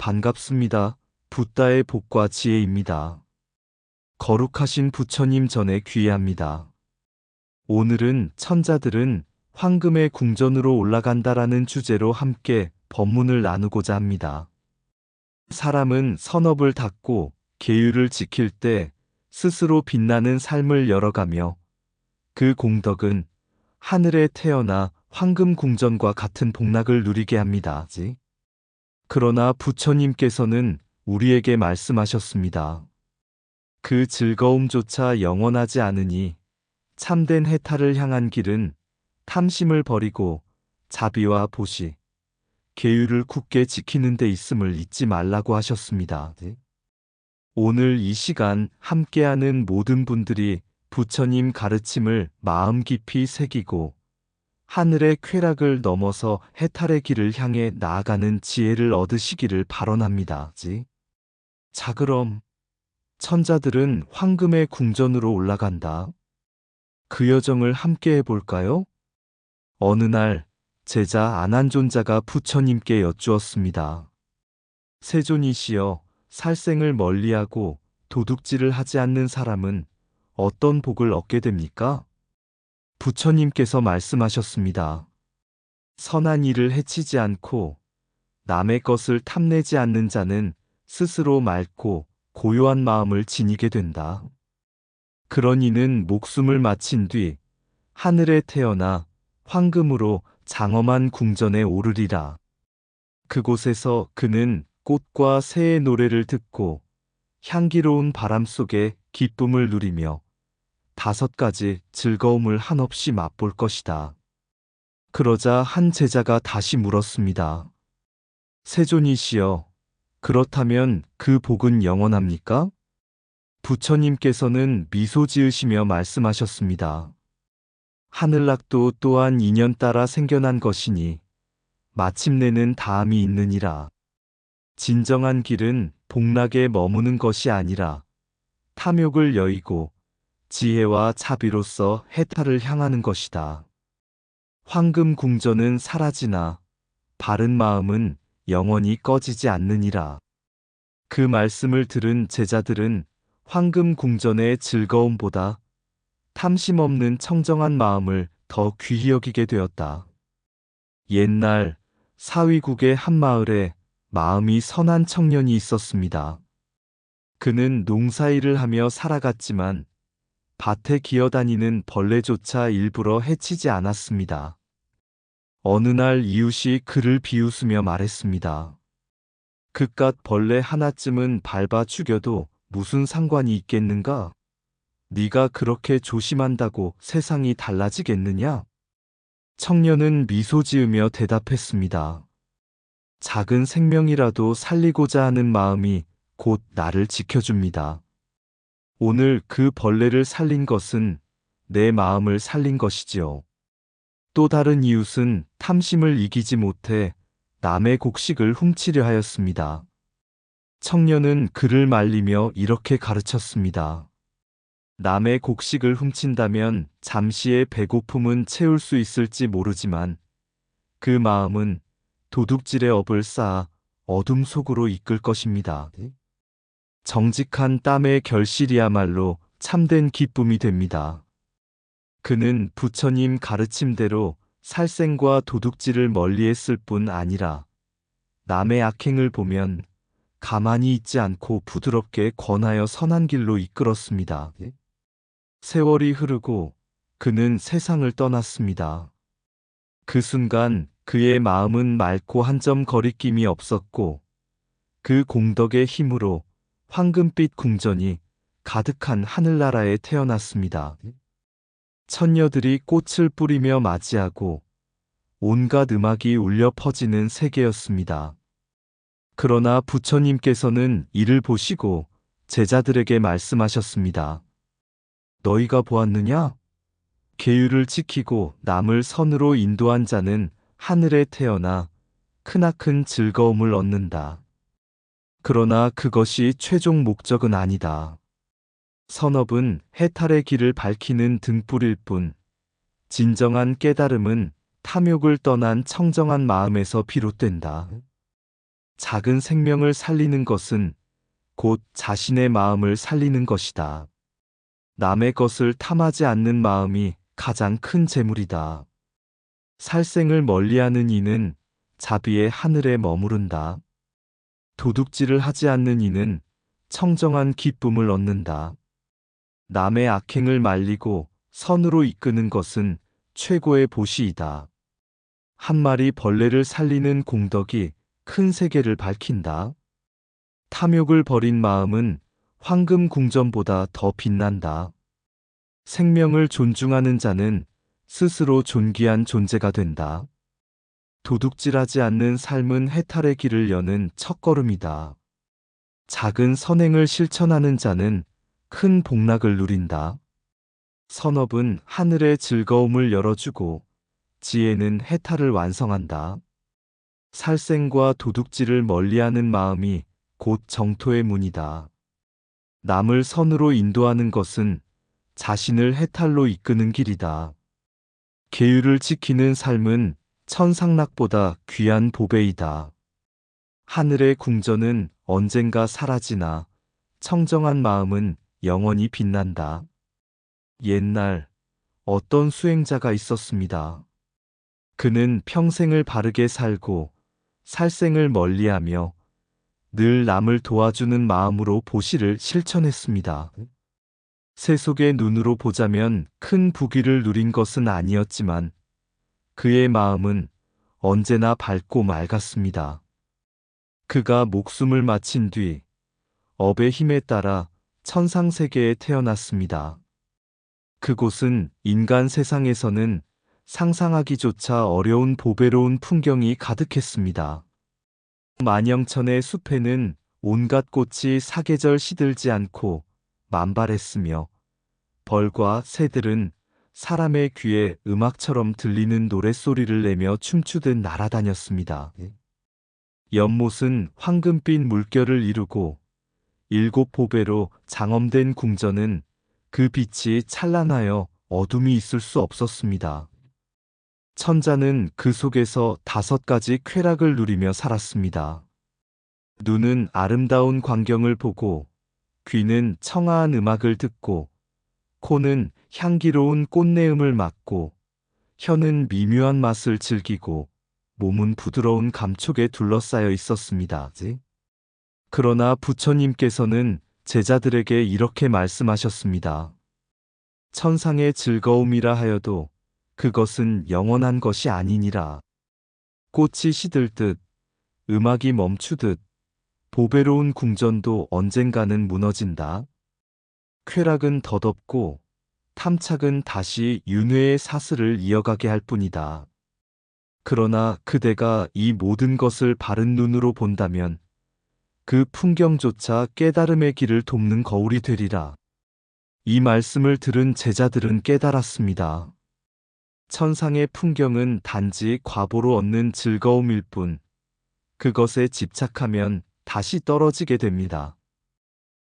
반갑습니다. 붓다의 복과 지혜입니다. 거룩하신 부처님 전에 귀의합니다. 오늘은 천자들은 황금의 궁전으로 올라간다라는 주제로 함께 법문을 나누고자 합니다. 사람은 선업을 닦고 계율을 지킬 때 스스로 빛나는 삶을 열어가며 그 공덕은 하늘에 태어나 황금 궁전과 같은 복락을 누리게 합니다. 그러나 부처님께서는 우리에게 말씀하셨습니다. 그 즐거움조차 영원하지 않으니 참된 해탈을 향한 길은 탐심을 버리고 자비와 보시, 계율을 굳게 지키는 데 있음을 잊지 말라고 하셨습니다. 오늘 이 시간 함께하는 모든 분들이 부처님 가르침을 마음 깊이 새기고 하늘의 쾌락을 넘어서 해탈의 길을 향해 나아가는 지혜를 얻으시기를 발언합니다. 자, 그럼 천자들은 황금의 궁전으로 올라간다. 그 여정을 함께 해볼까요? 어느 날 제자 아난존자가 부처님께 여쭈었습니다. 세존이시여, 살생을 멀리하고 도둑질을 하지 않는 사람은 어떤 복을 얻게 됩니까? 부처님께서 말씀하셨습니다. 선한 일을 해치지 않고 남의 것을 탐내지 않는 자는 스스로 맑고 고요한 마음을 지니게 된다. 그런 이는 목숨을 마친 뒤 하늘에 태어나 황금으로 장엄한 궁전에 오르리라. 그곳에서 그는 꽃과 새의 노래를 듣고 향기로운 바람 속에 기쁨을 누리며 5가지 즐거움을 한없이 맛볼 것이다. 그러자 한 제자가 다시 물었습니다. 세존이시여, 그렇다면 그 복은 영원합니까? 부처님께서는 미소 지으시며 말씀하셨습니다. 하늘락도 또한 인연 따라 생겨난 것이니 마침내는 다함이 있느니라. 진정한 길은 복락에 머무는 것이 아니라 탐욕을 여의고 지혜와 자비로서 해탈을 향하는 것이다. 황금 궁전은 사라지나 바른 마음은 영원히 꺼지지 않느니라. 그 말씀을 들은 제자들은 황금 궁전의 즐거움보다 탐심 없는 청정한 마음을 더 귀히 여기게 되었다. 옛날 사위국의 한 마을에 마음이 선한 청년이 있었습니다. 그는 농사일을 하며 살아갔지만 밭에 기어다니는 벌레조차 일부러 해치지 않았습니다. 어느 날 이웃이 그를 비웃으며 말했습니다. 그깟 벌레 하나쯤은 밟아 죽여도 무슨 상관이 있겠는가? 네가 그렇게 조심한다고 세상이 달라지겠느냐? 청년은 미소 지으며 대답했습니다. 작은 생명이라도 살리고자 하는 마음이 곧 나를 지켜줍니다. 오늘 그 벌레를 살린 것은 내 마음을 살린 것이지요. 또 다른 이웃은 탐심을 이기지 못해 남의 곡식을 훔치려 하였습니다. 청년은 그를 말리며 이렇게 가르쳤습니다. 남의 곡식을 훔친다면 잠시의 배고픔은 채울 수 있을지 모르지만 그 마음은 도둑질의 업을 쌓아 어둠 속으로 이끌 것입니다. 정직한 땀의 결실이야말로 참된 기쁨이 됩니다. 그는 부처님 가르침대로 살생과 도둑질을 멀리했을 뿐 아니라 남의 악행을 보면 가만히 있지 않고 부드럽게 권하여 선한 길로 이끌었습니다. 세월이 흐르고 그는 세상을 떠났습니다. 그 순간 그의 마음은 맑고 한 점 거리낌이 없었고 그 공덕의 힘으로 황금빛 궁전이 가득한 하늘나라에 태어났습니다. 천녀들이 꽃을 뿌리며 맞이하고 온갖 음악이 울려 퍼지는 세계였습니다. 그러나 부처님께서는 이를 보시고 제자들에게 말씀하셨습니다. 너희가 보았느냐? 계율을 지키고 남을 선으로 인도한 자는 하늘에 태어나 크나큰 즐거움을 얻는다. 그러나 그것이 최종 목적은 아니다. 선업은 해탈의 길을 밝히는 등불일 뿐, 진정한 깨달음은 탐욕을 떠난 청정한 마음에서 비롯된다. 작은 생명을 살리는 것은 곧 자신의 마음을 살리는 것이다. 남의 것을 탐하지 않는 마음이 가장 큰 재물이다. 살생을 멀리하는 이는 자비의 하늘에 머무른다. 도둑질을 하지 않는 이는 청정한 기쁨을 얻는다. 남의 악행을 말리고 선으로 이끄는 것은 최고의 보시이다. 한 마리 벌레를 살리는 공덕이 큰 세계를 밝힌다. 탐욕을 버린 마음은 황금 궁전보다 더 빛난다. 생명을 존중하는 자는 스스로 존귀한 존재가 된다. 도둑질하지 않는 삶은 해탈의 길을 여는 첫걸음이다. 작은 선행을 실천하는 자는 큰 복락을 누린다. 선업은 하늘의 즐거움을 열어주고 지혜는 해탈을 완성한다. 살생과 도둑질을 멀리하는 마음이 곧 정토의 문이다. 남을 선으로 인도하는 것은 자신을 해탈로 이끄는 길이다. 계율을 지키는 삶은 천상락보다 귀한 보배이다. 하늘의 궁전은 언젠가 사라지나 청정한 마음은 영원히 빛난다. 옛날 어떤 수행자가 있었습니다. 그는 평생을 바르게 살고 살생을 멀리하며 늘 남을 도와주는 마음으로 보시를 실천했습니다. 세속의 눈으로 보자면 큰 부귀를 누린 것은 아니었지만 그의 마음은 언제나 밝고 맑았습니다. 그가 목숨을 마친 뒤 업의 힘에 따라 천상세계에 태어났습니다. 그곳은 인간 세상에서는 상상하기조차 어려운 보배로운 풍경이 가득했습니다. 만영천의 숲에는 온갖 꽃이 사계절 시들지 않고 만발했으며 벌과 새들은 사람의 귀에 음악처럼 들리는 노랫소리를 내며 춤추듯 날아다녔습니다. 연못은 황금빛 물결을 이루고 일곱 보배로 장엄된 궁전은 그 빛이 찬란하여 어둠이 있을 수 없었습니다. 천자는 그 속에서 5가지 쾌락을 누리며 살았습니다. 눈은 아름다운 광경을 보고, 귀는 청아한 음악을 듣고, 코는 향기로운 꽃내음을 맡고, 혀는 미묘한 맛을 즐기고, 몸은 부드러운 감촉에 둘러싸여 있었습니다. 그러나 부처님께서는 제자들에게 이렇게 말씀하셨습니다. 천상의 즐거움이라 하여도 그것은 영원한 것이 아니니라. 꽃이 시들듯, 음악이 멈추듯, 보배로운 궁전도 언젠가는 무너진다. 쾌락은 덧없고 탐착은 다시 윤회의 사슬을 이어가게 할 뿐이다. 그러나 그대가 이 모든 것을 바른 눈으로 본다면 그 풍경조차 깨달음의 길을 돕는 거울이 되리라. 이 말씀을 들은 제자들은 깨달았습니다. 천상의 풍경은 단지 과보로 얻는 즐거움일 뿐, 그것에 집착하면 다시 떨어지게 됩니다.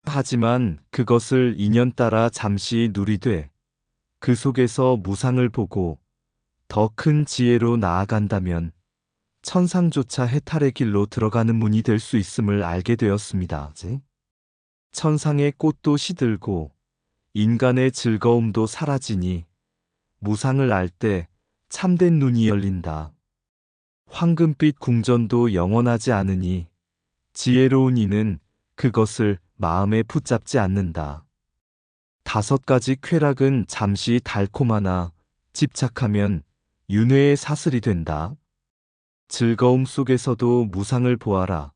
하지만 그것을 인연 따라 잠시 누리되 그 속에서 무상을 보고 더 큰 지혜로 나아간다면 천상조차 해탈의 길로 들어가는 문이 될 수 있음을 알게 되었습니다. 천상의 꽃도 시들고 인간의 즐거움도 사라지니 무상을 알 때 참된 눈이 열린다. 황금빛 궁전도 영원하지 않으니 지혜로운 이는 그것을 마음에 붙잡지 않는다. 5가지 쾌락은 잠시 달콤하나 집착하면 윤회의 사슬이 된다. 즐거움 속에서도 무상을 보아라.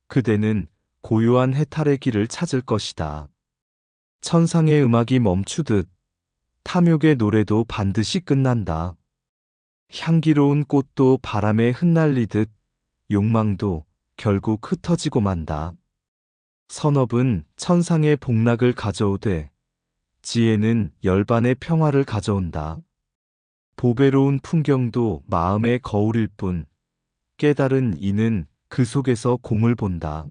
그대는 고요한 해탈의 길을 찾을 것이다. 천상의 음악이 멈추듯 탐욕의 노래도 반드시 끝난다. 향기로운 꽃도 바람에 흩날리듯 욕망도 결국 흩어지고 만다. 선업은 천상의 복락을 가져오되 지혜는 열반의 평화를 가져온다. 보배로운 풍경도 마음의 거울일 뿐 깨달은 이는 그 속에서 공을 본다.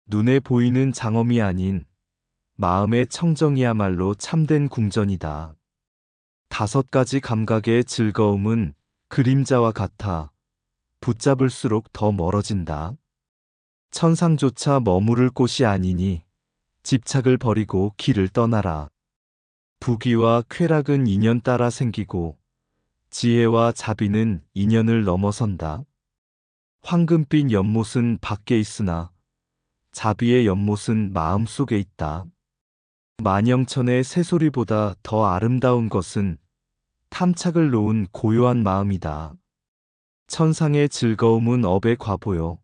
눈에 보이는 장엄이 아닌 마음의 청정이야말로 참된 궁전이다. 5가지 감각의 즐거움은 그림자와 같아 붙잡을수록 더 멀어진다. 천상조차 머무를 곳이 아니니 집착을 버리고 길을 떠나라. 부귀와 쾌락은 인연 따라 생기고 지혜와 자비는 인연을 넘어선다. 황금빛 연못은 밖에 있으나 자비의 연못은 마음속에 있다. 만영천의 새소리보다 더 아름다운 것은 탐착을 놓은 고요한 마음이다. 천상의 즐거움은 업의 과보요.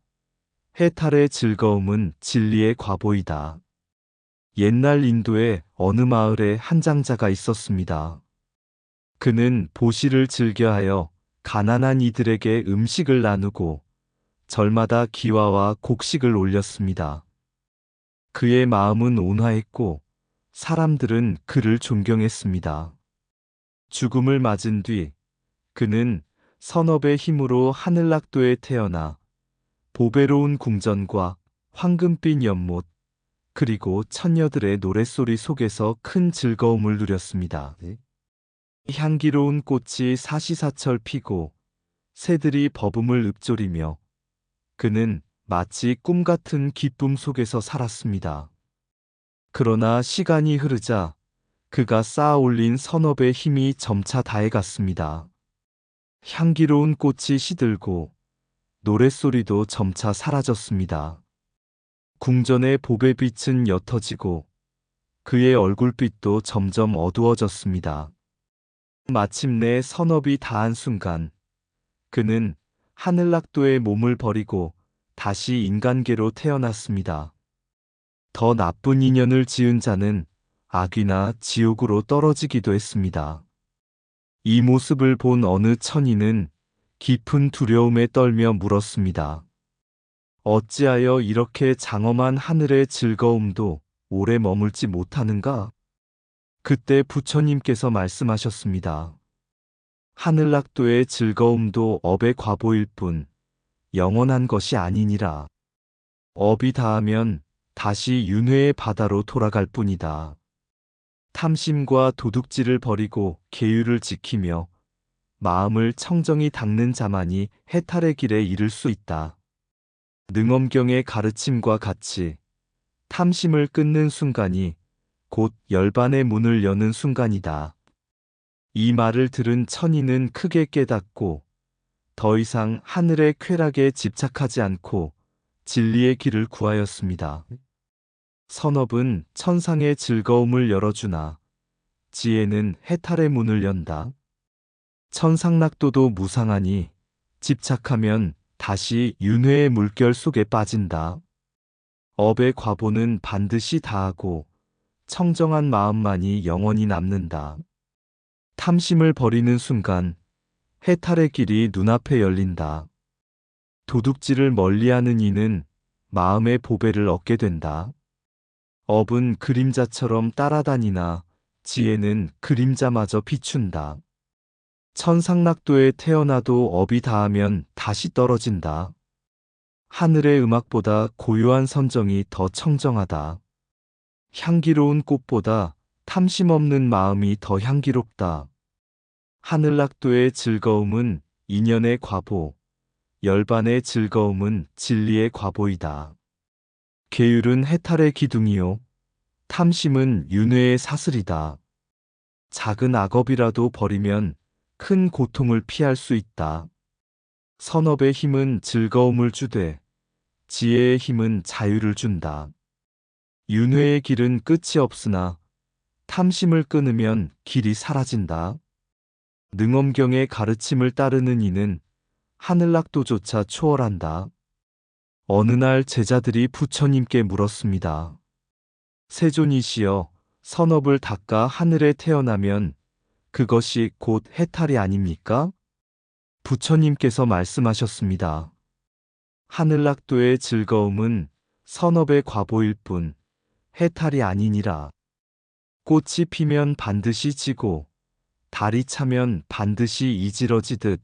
해탈의 즐거움은 진리의 과보이다. 옛날 인도의 어느 마을에 한 장자가 있었습니다. 그는 보시를 즐겨하여 가난한 이들에게 음식을 나누고 절마다 기와와 곡식을 올렸습니다. 그의 마음은 온화했고 사람들은 그를 존경했습니다. 죽음을 맞은 뒤 그는 선업의 힘으로 하늘락도에 태어나 보배로운 궁전과 황금빛 연못 그리고 처녀들의 노랫소리 속에서 큰 즐거움을 누렸습니다. 향기로운 꽃이 사시사철 피고 새들이 버금을 읊조리며 그는 마치 꿈 같은 기쁨 속에서 살았습니다. 그러나 시간이 흐르자 그가 쌓아 올린 선업의 힘이 점차 다해갔습니다. 향기로운 꽃이 시들고 노랫소리도 점차 사라졌습니다. 궁전의 보배빛은 옅어지고 그의 얼굴빛도 점점 어두워졌습니다. 마침내 선업이 다한 순간 그는 하늘락도의 몸을 버리고 다시 인간계로 태어났습니다. 더 나쁜 인연을 지은 자는 악이나 지옥으로 떨어지기도 했습니다. 이 모습을 본 어느 천인은 깊은 두려움에 떨며 물었습니다. 어찌하여 이렇게 장엄한 하늘의 즐거움도 오래 머물지 못하는가? 그때 부처님께서 말씀하셨습니다. 하늘락도의 즐거움도 업의 과보일 뿐 영원한 것이 아니니라. 업이 다하면 다시 윤회의 바다로 돌아갈 뿐이다. 탐심과 도둑질을 버리고 계율을 지키며 마음을 청정히 닦는 자만이 해탈의 길에 이를 수 있다. 능엄경의 가르침과 같이 탐심을 끊는 순간이 곧 열반의 문을 여는 순간이다. 이 말을 들은 천인은 크게 깨닫고 더 이상 하늘의 쾌락에 집착하지 않고 진리의 길을 구하였습니다. 선업은 천상의 즐거움을 열어주나 지혜는 해탈의 문을 연다. 천상락도도 무상하니 집착하면 다시 윤회의 물결 속에 빠진다. 업의 과보는 반드시 다하고 청정한 마음만이 영원히 남는다. 탐심을 버리는 순간 해탈의 길이 눈앞에 열린다. 도둑질을 멀리하는 이는 마음의 보배를 얻게 된다. 업은 그림자처럼 따라다니나 지혜는 그림자마저 비춘다. 천상락도에 태어나도 업이 다하면 다시 떨어진다. 하늘의 음악보다 고요한 선정이 더 청정하다. 향기로운 꽃보다 탐심 없는 마음이 더 향기롭다. 하늘락도의 즐거움은 인연의 과보, 열반의 즐거움은 진리의 과보이다. 계율은 해탈의 기둥이요, 탐심은 윤회의 사슬이다. 작은 악업이라도 버리면 큰 고통을 피할 수 있다. 선업의 힘은 즐거움을 주되 지혜의 힘은 자유를 준다. 윤회의 길은 끝이 없으나 탐심을 끊으면 길이 사라진다. 능엄경의 가르침을 따르는 이는 하늘락도조차 초월한다. 어느 날 제자들이 부처님께 물었습니다. 세존이시여, 선업을 닦아 하늘에 태어나면 그것이 곧 해탈이 아닙니까? 부처님께서 말씀하셨습니다. 하늘락도의 즐거움은 선업의 과보일 뿐 해탈이 아니니라. 꽃이 피면 반드시 지고 달이 차면 반드시 이지러지듯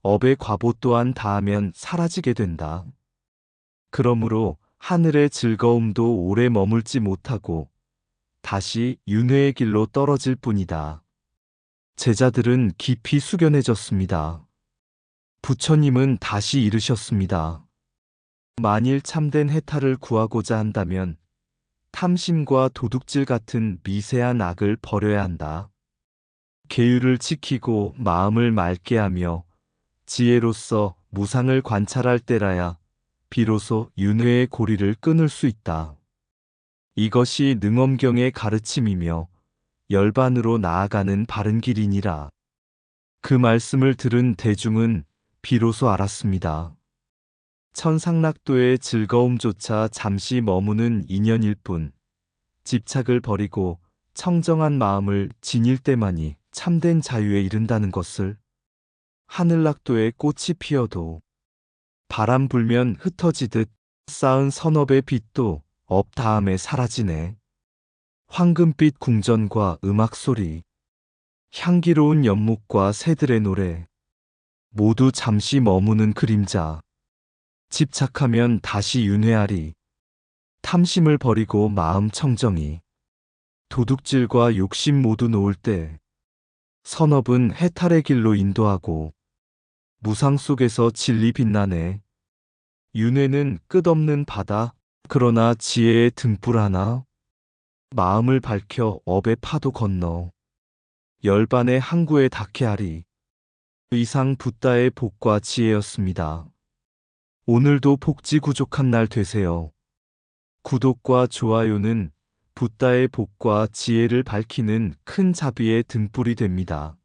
업의 과보 또한 다하면 사라지게 된다. 그러므로 하늘의 즐거움도 오래 머물지 못하고 다시 윤회의 길로 떨어질 뿐이다. 제자들은 깊이 숙연해졌습니다. 부처님은 다시 이르셨습니다. 만일 참된 해탈을 구하고자 한다면 탐심과 도둑질 같은 미세한 악을 버려야 한다. 계율을 지키고 마음을 맑게 하며 지혜로서 무상을 관찰할 때라야 비로소 윤회의 고리를 끊을 수 있다. 이것이 능엄경의 가르침이며 열반으로 나아가는 바른 길이니라. 그 말씀을 들은 대중은 비로소 알았습니다. 천상락도의 즐거움조차 잠시 머무는 인연일 뿐, 집착을 버리고 청정한 마음을 지닐 때만이 참된 자유에 이른다는 것을. 하늘락도의 꽃이 피어도 바람 불면 흩어지듯 쌓은 선업의 빛도 업 다음에 사라지네. 황금빛 궁전과 음악 소리, 향기로운 연목과 새들의 노래, 모두 잠시 머무는 그림자. 집착하면 다시 윤회하리. 탐심을 버리고 마음 청정이. 도둑질과 욕심 모두 놓을 때 선업은 해탈의 길로 인도하고 무상 속에서 진리 빛나네. 윤회는 끝없는 바다, 그러나 지혜의 등불 하나. 마음을 밝혀 업의 파도 건너 열반의 항구에 닿게 하리. 이상 붓다의 복과 지혜였습니다. 오늘도 복지 구족한 날 되세요. 구독과 좋아요는 붓다의 복과 지혜를 밝히는 큰 자비의 등불이 됩니다.